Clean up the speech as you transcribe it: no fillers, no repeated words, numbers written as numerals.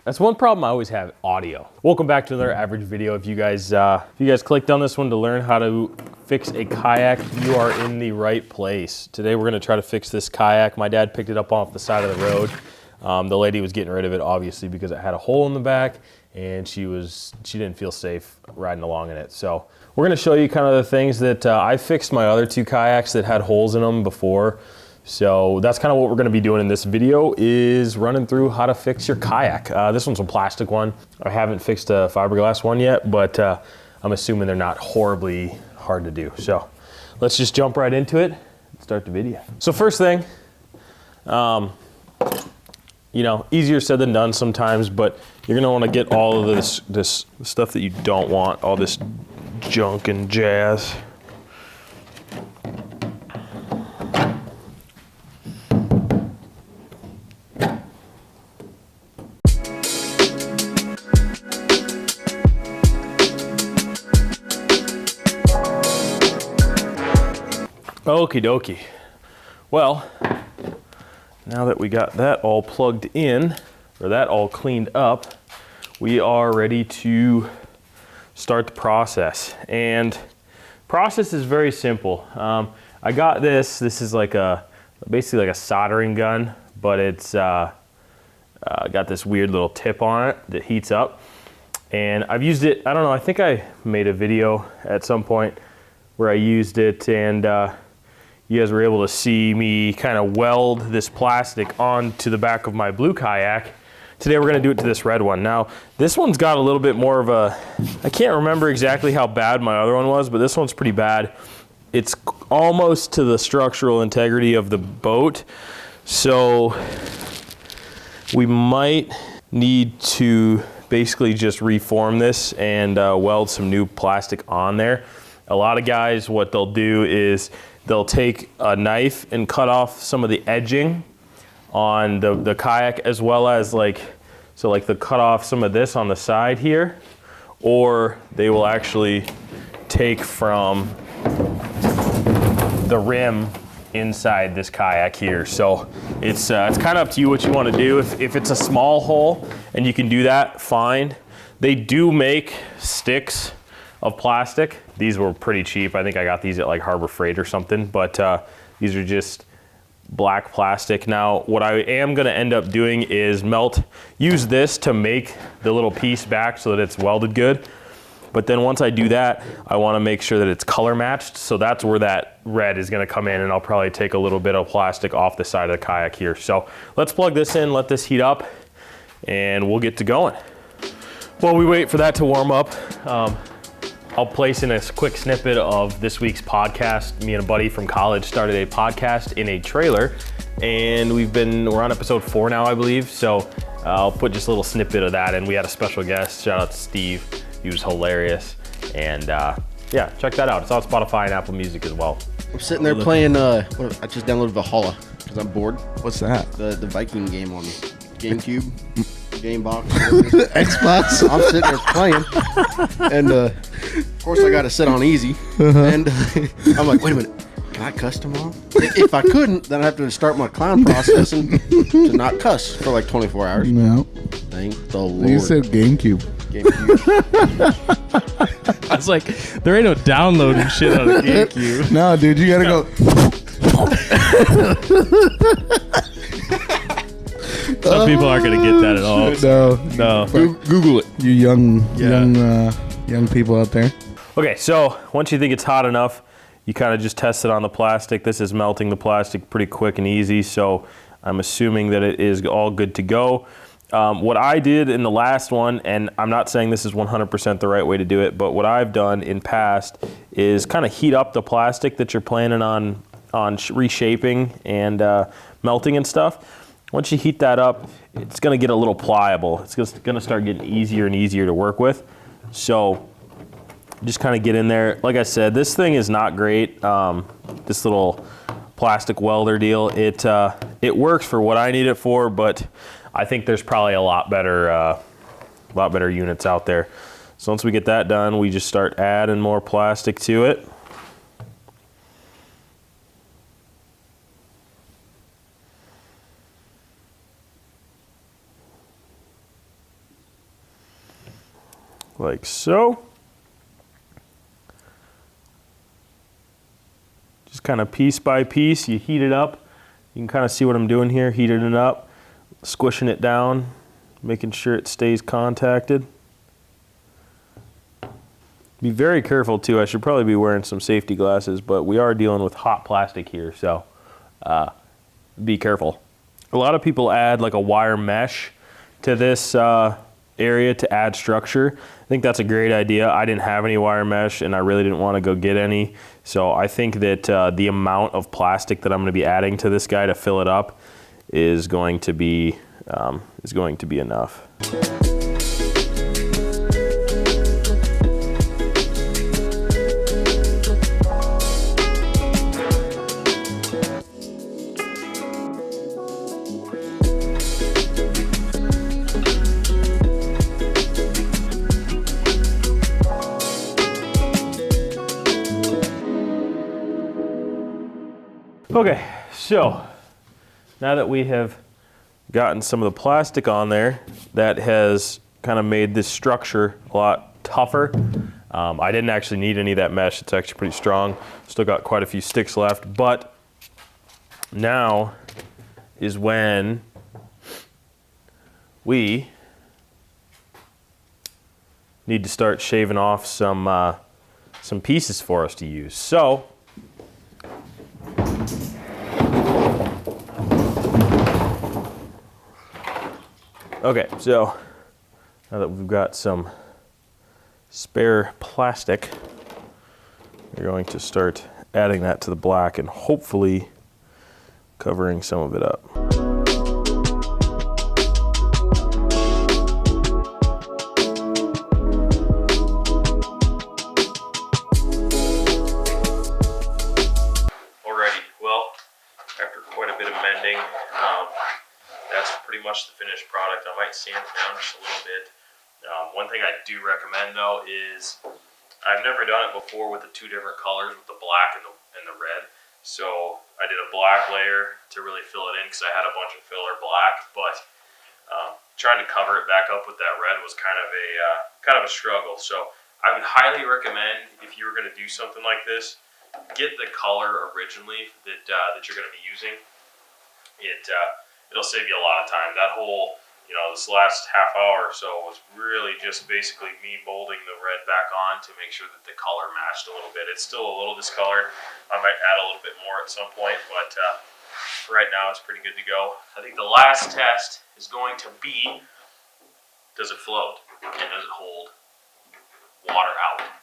That's one problem I always have, audio. Welcome back to another average video. If you guys clicked on this one to learn how to fix a kayak, you are in the right place. Today we're gonna try to fix this kayak. My dad picked it up off the side of the road. The lady was getting rid of it, obviously, because it had a hole in the back, and she didn't feel safe riding along in it. So we're gonna show you kind of the things that I fixed my other two kayaks that had holes in them before. So that's kind of what we're gonna be doing in this video, is running through how to fix your kayak. This one's a plastic one. I haven't fixed a fiberglass one yet, but I'm assuming they're not horribly hard to do. So let's just jump right into it and start the video. So first thing, you know, easier said than done sometimes, but you're gonna wanna get all of this stuff that you don't want, all this junk and jazz. Okie dokie. Well, now that we got that all plugged in, or that all cleaned up, we are ready to start the process. And process is very simple. I got this is like basically like a soldering gun, but it's got this weird little tip on it that heats up. And I've used it, I don't know, I think I made a video at some point where I used it, and you guys were able to see me kind of weld this plastic onto the back of my blue kayak. Today we're gonna do it to this red one. Now, this one's got a little bit more of a, I can't remember exactly how bad my other one was, but this one's pretty bad. It's almost to the structural integrity of the boat. So we might need to basically just reform this and weld some new plastic on there. A lot of guys, what they'll do is they'll take a knife and cut off some of the edging on the kayak, as well as they'll cut off some of this on the side here, or they will actually take from the rim inside this kayak here. So it's kind of up to you what you want to do. If it's a small hole and you can do that, fine. They do make sticks of plastic. These were pretty cheap. I think I got these at like Harbor Freight or something, but these are just black plastic. Now, what I am gonna end up doing is use this to make the little piece back so that it's welded good. But then once I do that, I wanna make sure that it's color matched. So that's where that red is gonna come in, and I'll probably take a little bit of plastic off the side of the kayak here. So let's plug this in, let this heat up, and we'll get to going. While we wait for that to warm up, I'll place in a quick snippet of this week's podcast. Me and a buddy from college started a podcast in a trailer, and we're on episode 4 now, I believe. So I'll put just a little snippet of that, and we had a special guest. Shout out to Steve. He was hilarious. And yeah, check that out. It's on Spotify and Apple Music as well. I'm sitting there playing, I just downloaded Valhalla because I'm bored. What's that? The Viking game on GameCube, Game Box. Xbox. I'm sitting there playing, and of course I got to sit on easy, and I'm like, wait a minute, can I cuss tomorrow? If I couldn't, then I'd have to start my clown process and to not cuss for like 24 hours. No. Thank the Lord. You said GameCube. I was like, there ain't no downloading shit on a GameCube. No, dude, you gotta go. Some people aren't gonna get that at all. No. Google it. You young people out there. Okay, so once you think it's hot enough, you kind of just test it on the plastic. This is melting the plastic pretty quick and easy, so I'm assuming that it is all good to go. What I did in the last one, and I'm not saying this is 100% the right way to do it, but what I've done in past is kind of heat up the plastic that you're planning on reshaping and melting and stuff. Once you heat that up, it's gonna get a little pliable. It's just gonna start getting easier and easier to work with. So just kind of get in there. Like I said, this thing is not great. This little plastic welder deal, it works for what I need it for, but I think there's probably a lot better units out there. So once we get that done, we just start adding more plastic to it. like so. Just kind of piece by piece, you heat it up. You can kind of see what I'm doing here, heating it up, squishing it down, making sure it stays contacted. Be very careful too. I should probably be wearing some safety glasses, but we are dealing with hot plastic here, so be careful. A lot of people add like a wire mesh to this area to add structure. I think that's a great idea. I didn't have any wire mesh and I really didn't want to go get any. So I think that the amount of plastic that I'm going to be adding to this guy to fill it up is going to be enough. Okay, so now that we have gotten some of the plastic on there, that has kind of made this structure a lot tougher. I didn't actually need any of that mesh. It's actually pretty strong. Still got quite a few sticks left, but now is when we need to start shaving off some pieces for us to use. So okay, so now that we've got some spare plastic, we're going to start adding that to the black and hopefully covering some of it up. Alrighty, well, after quite a bit of mending, that's pretty much the finished product. I might sand it down just a little bit. One thing I do recommend though is, I've never done it before with the two different colors, with the black and the red. So I did a black layer to really fill it in because I had a bunch of filler black, but trying to cover it back up with that red was kind of a struggle. So I would highly recommend, if you were going to do something like this, get the color originally that you're going to be using. It'll save you a lot of time. That whole, this last half hour or so was really just basically me molding the red back on to make sure that the color matched a little bit. It's still a little discolored. I might add a little bit more at some point, but for right now it's pretty good to go. I think the last test is going to be, does it float and does it hold water out?